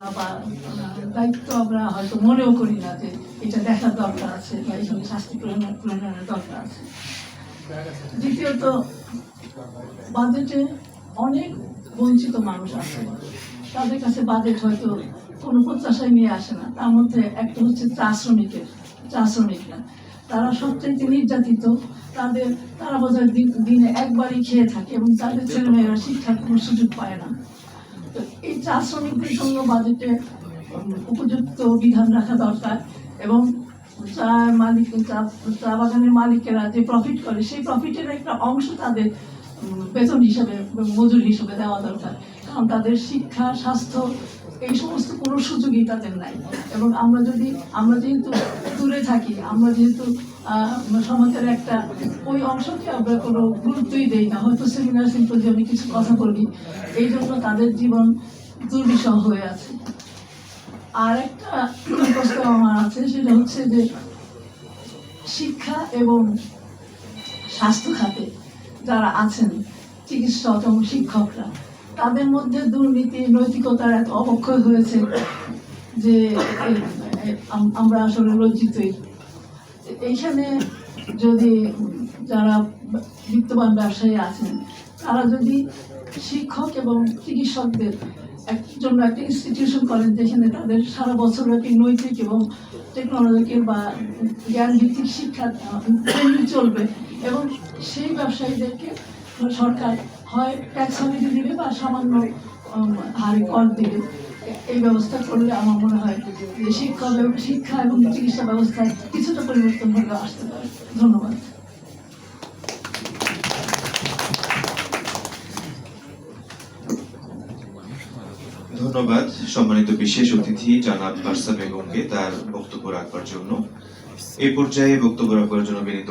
বা দায়িত্ব আমরা হয়তো মনেও করি না যে এটা দেখার দরকার আছে বা এখানে শাস্তি প্রণয়নের দরকার আছে। দ্বিতীয়ত, বাজেটে অনেক বঞ্চিত মানুষ আছে, তাদের কাছে বাজেট হয়তো কোনো প্রত্যাশায় নিয়ে আসে না। তার মধ্যে একটা হচ্ছে চা শ্রমিকরা, তারা সবচেয়ে নির্যাতিত। তারা বোধহয় দিনে একবারই খেয়ে থাকে এবং তাদের ছেলেমেয়েরা শিক্ষার কোনো সুযোগ পায় না। তো এই চা শ্রমিকদের জন্য বাজেটে উপযুক্ত বিধান রাখা দরকার এবং চা বাগানের মালিকেরা যে প্রফিট করে সেই প্রফিটের একটা অংশ তাদের বেতন হিসাবে, মজুরি হিসেবে দেওয়া দরকার। কারণ তাদের শিক্ষা, স্বাস্থ্য এই সমস্ত কোনো সুযোগই তাদের নাই। এবং আমরা যেহেতু দূরে থাকি, আমরা যেহেতু সমাজের একটা ওই অংশকে আমরা কোনো গুরুত্বই দেই না, হয়তো সেমিনার সিম্পোজিয়ামে কিছু কথা বলি, এই জন্য তাদের জীবন দুর্বিষহ হয়ে আছে। আর একটা প্রস্তাব আমার আছে, সেটা হচ্ছে যে শিক্ষা এবং স্বাস্থ্য খাতে যারা আছেন, চিকিৎসক এবং শিক্ষকরা, তাদের মধ্যে দুর্নীতি, নৈতিকতার এত অবক্ষয় হয়েছে যে আমরা আসলে লজ্জিতই। এইখানে যদি যারা বিত্তবান ব্যবসায়ী আছেন, তারা যদি শিক্ষক এবং চিকিৎসকদের জন্য একটা ইনস্টিটিউশন করেন, যেখানে তাদের সারা বছরব্যাপী নৈতিক এবং টেকনোলজিক্যাল বা জ্ঞান ভিত্তিক শিক্ষা ট্রেনিং চলবে, এবং সেই ব্যবসায়ীদেরকে সরকার হয় ট্যাক্স হলিডে দিবে বা সামান্য হারে কর দিবে। এই ব্যবস্থা করলে আমার মনে হয় যে শিক্ষা এবং চিকিৎসা ব্যবস্থায় কিছুটা পরিবর্তন হলে আসতে পারে। ধন্যবাদ। ধন্যবাদ সম্মানিত বিশেষ অতিথি জনাব বার্সা বেগমকে তার বক্তব্য রাখবার জন্য। এই পর্যায়ে বক্তব্য রাখবার জন্য বিনীত